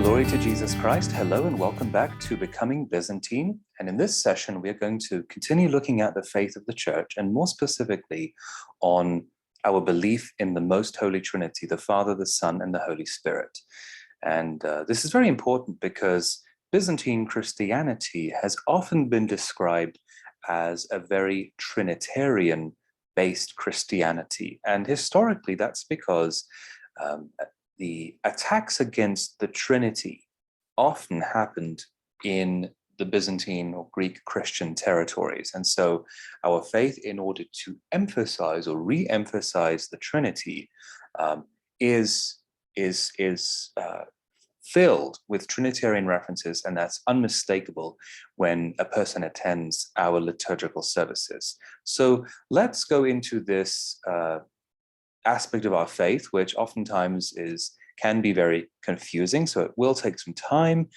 Glory to Jesus Christ. Hello and welcome back to Becoming Byzantine. And in this session, we're going to continue looking at the faith of the Church, and more specifically on our belief in the Most Holy Trinity, the Father, the Son, and the Holy Spirit. And this is very important because Byzantine Christianity has often been described as a very Trinitarian-based Christianity. And historically, that's because the attacks against the Trinity often happened in the Byzantine or Greek Christian territories. And so our faith, in order to emphasize or re-emphasize the Trinity, is filled with Trinitarian references, and that's unmistakable when a person attends our liturgical services. So let's go into this aspect of our faith, which oftentimes can be very confusing. So it will take some time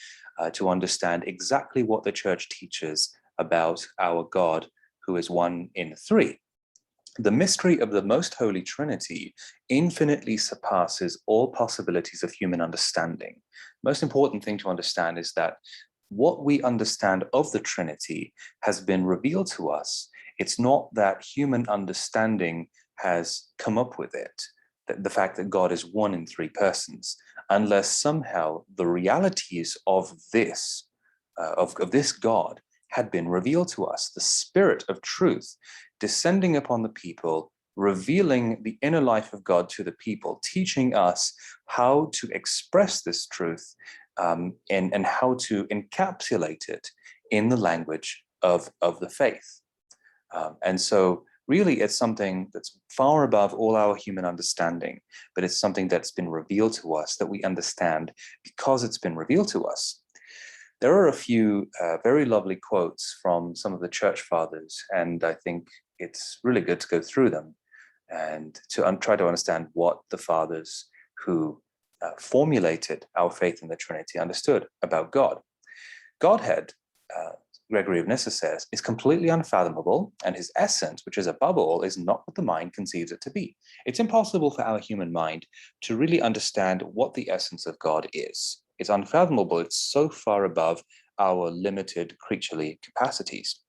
to understand exactly what the Church teaches about our God, who is one in three. The mystery of the Most Holy Trinity infinitely surpasses all possibilities of human understanding. Most important thing to understand is that what we understand of the Trinity has been revealed to us. It's not that human understanding has come up with it, the fact that God is one in three persons, unless somehow the realities of this God had been revealed to us, the Spirit of truth descending upon the people, revealing the inner life of God to the people, teaching us how to express this truth and how to encapsulate it in the language of the faith. And so really, it's something that's far above all our human understanding, but it's something that's been revealed to us, that we understand because it's been revealed to us. There are a few very lovely quotes from some of the church fathers, and I think it's really good to go through them and to try to understand what the fathers who formulated our faith in the Trinity understood about God. Godhead, Gregory of Nyssa says, is completely unfathomable, and his essence, which is above all, is not what the mind conceives it to be. It's impossible for our human mind to really understand what the essence of God is. It's unfathomable. It's so far above our limited creaturely capacities.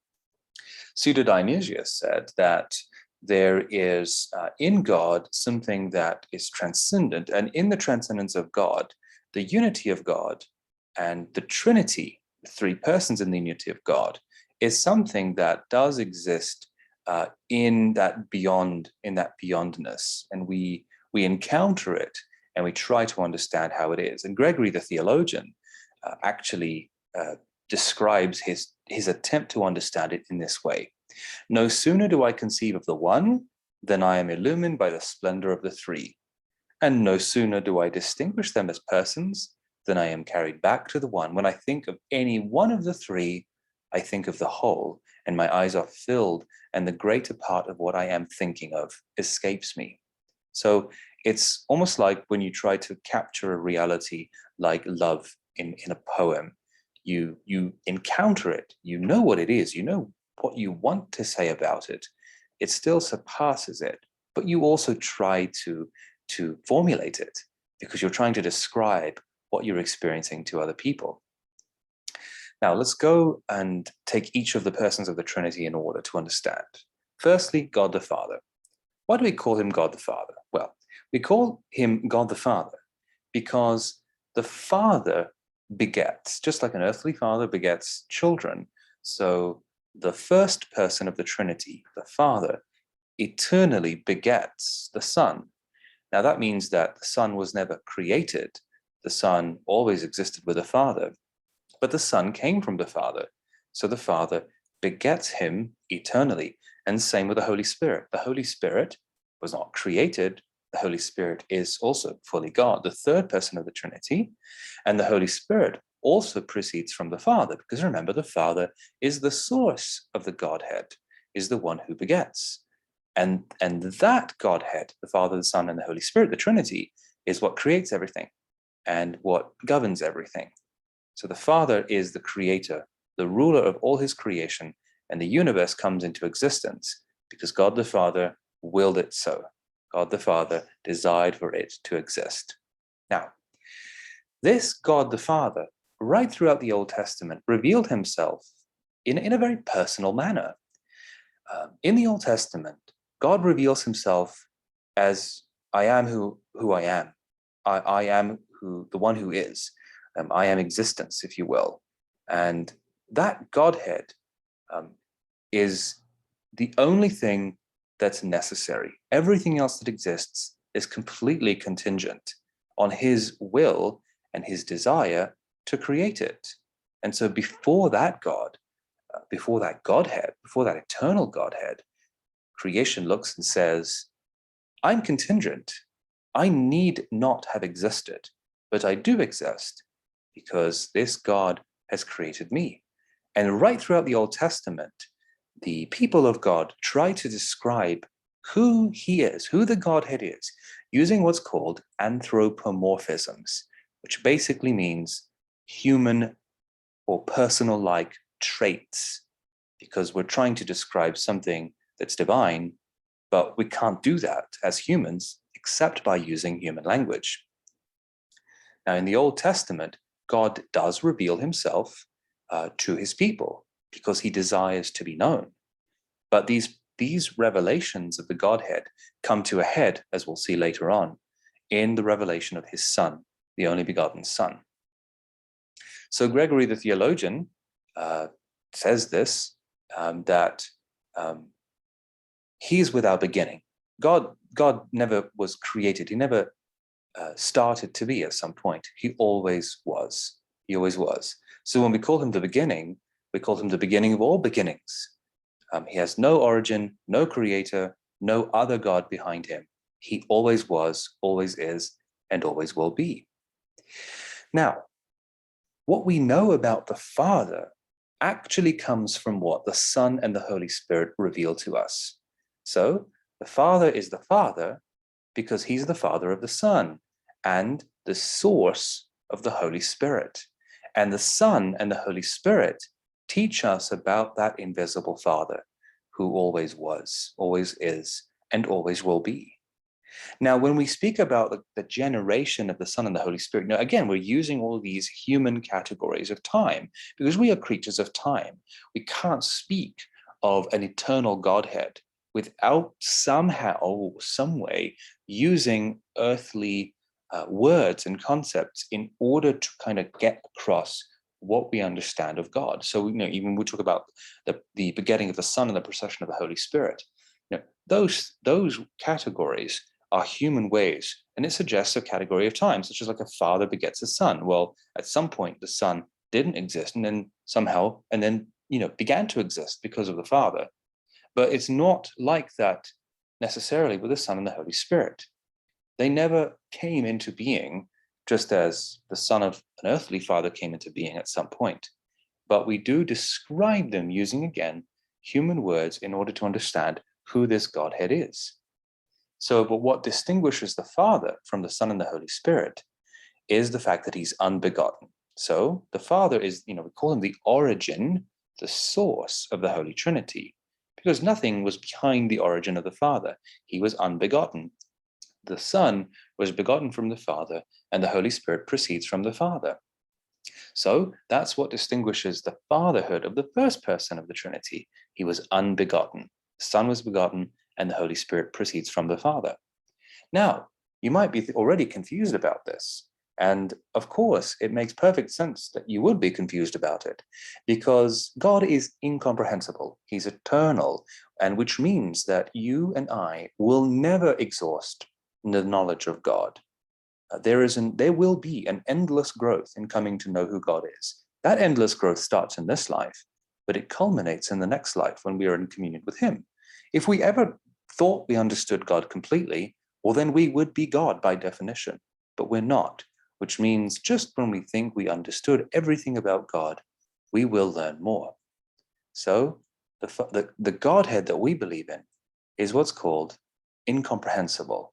Pseudo-Dionysius said that there is in God something that is transcendent, and in the transcendence of God, the unity of God and the Trinity, three persons in the unity of God, is something that does exist in that beyondness, and we encounter it and we try to understand how it is. And Gregory the theologian actually describes his attempt to understand it in this way: no sooner do I conceive of the one than I am illumined by the splendor of the three, and no sooner do I distinguish them as persons then I am carried back to the one. When I think of any one of the three, I think of the whole, and my eyes are filled, and the greater part of what I am thinking of escapes me. So it's almost like when you try to capture a reality like love in a poem, you encounter it, you know what it is, you know what you want to say about it. It still surpasses it, but you also try to formulate it because you're trying to describe what you're experiencing to other people. Now, let's go and take each of the persons of the Trinity in order to understand. Firstly, God the Father. Why do we call him God the Father? Well, we call him God the Father because the Father begets, just like an earthly father begets children. So the first person of the Trinity, the Father, eternally begets the Son. Now, that means that the Son was never created. The Son always existed with the Father, but the Son came from the Father. So the Father begets him eternally. And same with the Holy Spirit. The Holy Spirit was not created. The Holy Spirit is also fully God, the third person of the Trinity. And the Holy Spirit also proceeds from the Father, because remember, the Father is the source of the Godhead, is the one who begets. And that Godhead, the Father, the Son, and the Holy Spirit, the Trinity, is what creates everything and what governs everything. So the Father is the creator, the ruler of all his creation, and the universe comes into existence because God the Father willed it so. God the Father desired for it to exist. Now, This God the Father, right throughout the Old Testament, revealed himself in a very personal manner. In the Old Testament, God reveals himself as I am who I am. I am the one who is. I am existence, if you will. And that Godhead is the only thing that's necessary. Everything else that exists is completely contingent on his will and his desire to create it. And so before that God, before that Godhead, before that eternal Godhead, creation looks and says, I'm contingent. I need not have existed, but I do exist because this God has created me. And right throughout the Old Testament, the people of God try to describe who he is, who the Godhead is, using what's called anthropomorphisms, which basically means human or personal-like traits, because we're trying to describe something that's divine, but we can't do that as humans except by using human language. Now, in the Old Testament, God does reveal himself to his people because he desires to be known. But these revelations of the Godhead come to a head, as we'll see later on, in the revelation of his Son, the only begotten Son. So Gregory the theologian says this, that he is without beginning. God never was created. He never started to be at some point. He always was. He always was. So when we call him the beginning, we call him the beginning of all beginnings. He has no origin, no creator, no other God behind him. He always was, always is, and always will be. Now, what we know about the Father actually comes from what the Son and the Holy Spirit reveal to us. So the Father is the Father because he's the Father of the Son and the source of the Holy Spirit. And the Son and the Holy Spirit teach us about that invisible Father who always was, always is, and always will be. Now, when we speak about the generation of the Son and the Holy Spirit, now again, we're using all these human categories of time because we are creatures of time. We can't speak of an eternal Godhead without somehow or some way using earthly words and concepts in order to kind of get across what we understand of God. So, even we talk about the begetting of the Son and the procession of the Holy Spirit, those categories are human ways, and it suggests a category of time, such as like a father begets a son. Well, at some point the son didn't exist, and then somehow, began to exist because of the Father. But it's not like that necessarily with the Son and the Holy Spirit. They never came into being just as the son of an earthly father came into being at some point. But we do describe them using, again, human words in order to understand who this Godhead is. So, but what distinguishes the Father from the Son and the Holy Spirit is the fact that he's unbegotten. So the Father is, we call him the origin, the source of the Holy Trinity, because nothing was behind the origin of the Father. He was unbegotten. The Son was begotten from the Father, and the Holy Spirit proceeds from the Father. So that's what distinguishes the fatherhood of the first person of the Trinity. He was unbegotten. The Son was begotten, and the Holy Spirit proceeds from the Father. Now, you might be already confused about this. And of course, it makes perfect sense that you would be confused about it, because God is incomprehensible. He's eternal, and which means that you and I will never exhaust the knowledge of God. There will be an endless growth in coming to know who God is. That endless growth starts in this life, but it culminates in the next life when we are in communion with him. If we ever thought we understood God completely, well, then we would be God by definition, but we're not, which means just when we think we understood everything about God, we will learn more. So the Godhead that we believe in is what's called incomprehensible.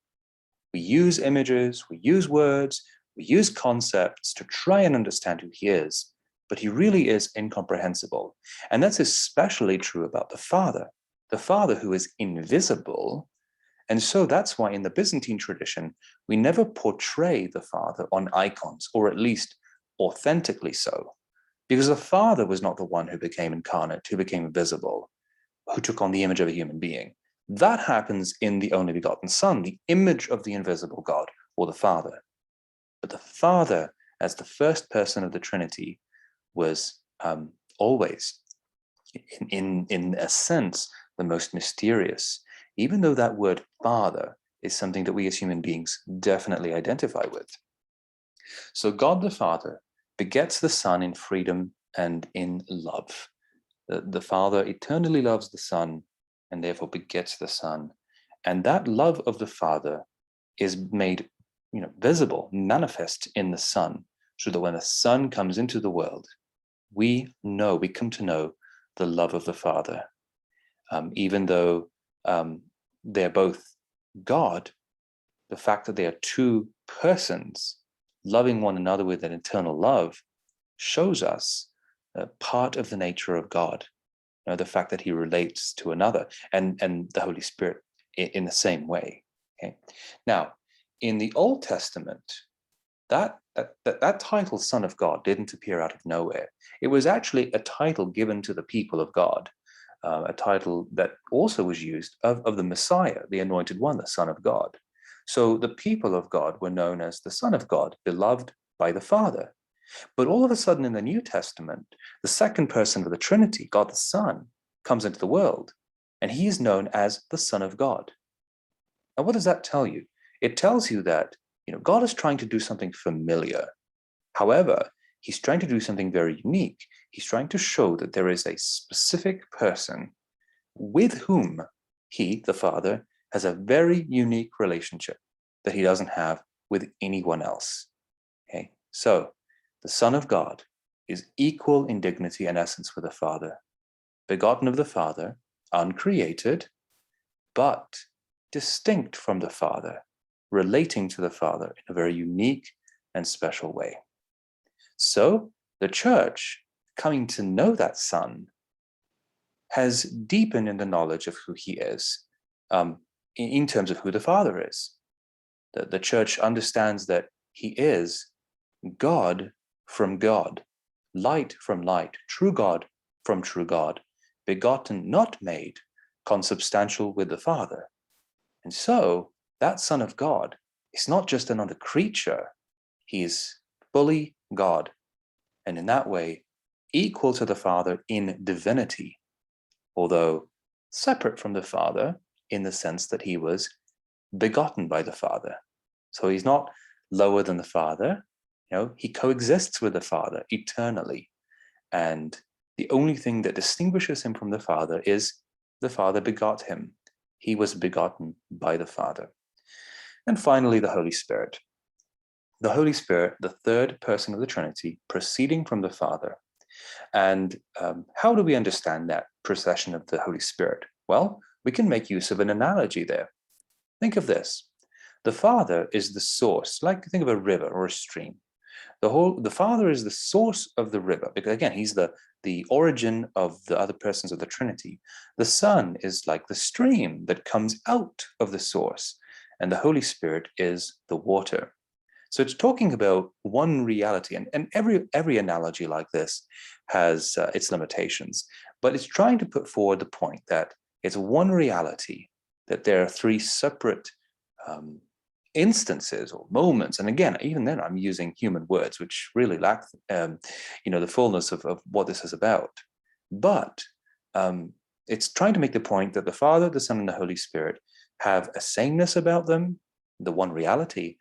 We use images, we use words, we use concepts to try and understand who he is, but he really is incomprehensible. And that's especially true about the Father who is invisible, And so that's why in the Byzantine tradition, we never portray the Father on icons, or at least authentically so, because the Father was not the one who became incarnate, who became visible, who took on the image of a human being. That happens in the only begotten Son, the image of the invisible God, or the Father. But the Father, as the first person of the Trinity, was always, in a sense, the most mysterious, even though that word Father is something that we as human beings definitely identify with. So God the Father begets the Son in freedom and in love. The Father eternally loves the Son and therefore begets the Son. And that love of the Father is made visible, manifest in the Son, so that when the Son comes into the world, we come to know the love of the Father. Even though they're both God, the fact that they are two persons loving one another with an eternal love shows us part of the nature of God. The fact that he relates to another, and the Holy Spirit in the same way. Okay? Now, in the Old Testament, that title, Son of God, didn't appear out of nowhere. It was actually a title given to the people of God, a title that also was used of the Messiah, the Anointed One, the Son of God. So the people of God were known as the Son of God, beloved by the Father. But all of a sudden in the New Testament, the second person of the Trinity, God the Son, comes into the world, and he is known as the Son of God. Now, what does that tell you? It tells you that God is trying to do something familiar. However, he's trying to do something very unique. He's trying to show that there is a specific person with whom he, the Father, has a very unique relationship that he doesn't have with anyone else. Okay, so the Son of God is equal in dignity and essence with the Father, begotten of the Father, uncreated, but distinct from the Father, relating to the Father in a very unique and special way. So the Church, coming to know that Son, has deepened in the knowledge of who he is, in terms of who the Father is. The Church understands that he is God from God, light from light, true God from true God, begotten, not made, consubstantial with the Father. And so that Son of God is not just another creature, he is fully God, and in that way equal to the Father in divinity, although separate from the Father in the sense that he was begotten by the Father. So he's not lower than the Father, he coexists with the Father eternally. And the only thing that distinguishes him from the Father is the Father begot him. He was begotten by the Father. And finally, the Holy Spirit. The Holy Spirit, the third person of the Trinity, proceeding from the Father. And how do we understand that procession of the Holy Spirit? Well, we can make use of an analogy there. Think of this. The Father is the source, like think of a river or a stream. The Father is the source of the river, because again, he's the origin of the other persons of the Trinity. The Son is like the stream that comes out of the source, and the Holy Spirit is the water. So it's talking about one reality, and every analogy like this has its limitations, but it's trying to put forward the point that it's one reality, that there are three separate instances or moments. And again, even then I'm using human words, which really lack the fullness of what this is about. But it's trying to make the point that the Father, the Son, and the Holy Spirit have a sameness about them, the one reality,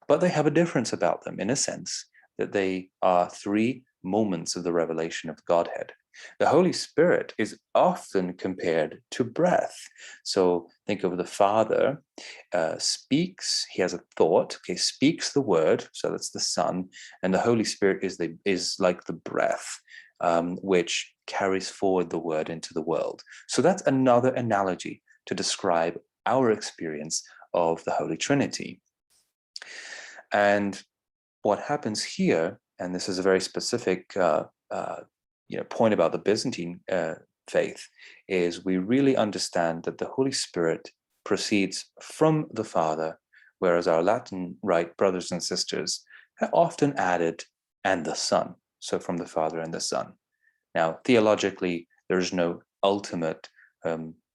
but they have a difference about them in a sense that they are three moments of the revelation of Godhead. The Holy Spirit is often compared to breath. So think of the Father speaks, he has a thought, okay, speaks the word, so that's the Son, and the Holy Spirit is like the breath, which carries forward the word into the world. So that's another analogy to describe our experience of the Holy Trinity. And what happens here, and this is a very specific point about the Byzantine faith, is we really understand that the Holy Spirit proceeds from the Father, whereas our Latin Rite brothers and sisters have often added and the Son, so from the Father and the Son. Now, theologically, there's no ultimate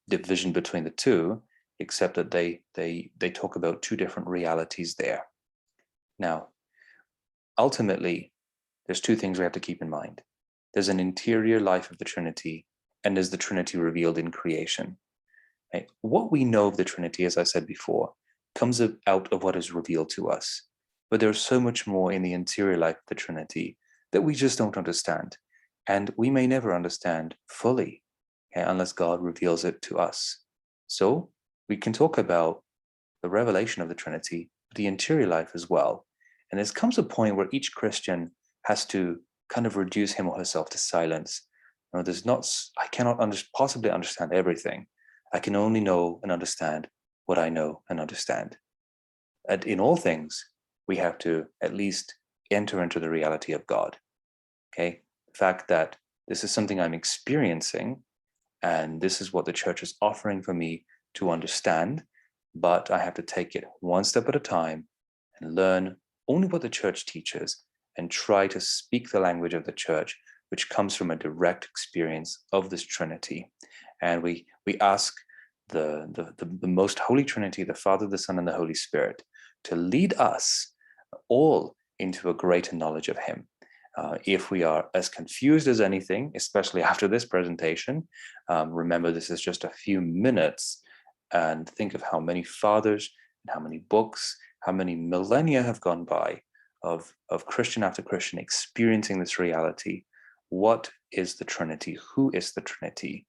division between the two, except that they talk about two different realities there. Now, ultimately, there's two things we have to keep in mind. There's an interior life of the Trinity, and there's the Trinity revealed in creation. Right? What we know of the Trinity, as I said before, comes out of what is revealed to us. But there's so much more in the interior life of the Trinity that we just don't understand. And we may never understand fully, okay, unless God reveals it to us. So we can talk about the revelation of the Trinity, the interior life as well. And there comes a point where each Christian has to kind of reduce him or herself to silence. You know, I cannot possibly understand everything. I can only know and understand what I know and understand. And in all things, we have to at least enter into the reality of God. Okay, the fact that this is something I'm experiencing, and this is what the church is offering for me to understand, but I have to take it one step at a time and learn only what the church teaches and try to speak the language of the church, which comes from a direct experience of this Trinity. And we ask the most holy Trinity, the Father, the Son, and the Holy Spirit, to lead us all into a greater knowledge of him. If we are as confused as anything, especially after this presentation, remember this is just a few minutes, and think of how many fathers and how many books, how many millennia have gone by of Christian after Christian experiencing this reality. What is the Trinity? Who is the Trinity?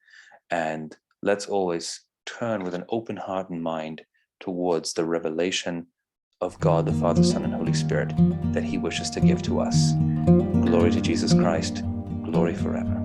And let's always turn with an open heart and mind towards the revelation of God, the Father, Son, and Holy Spirit that he wishes to give to us. Glory to Jesus Christ. Glory forever.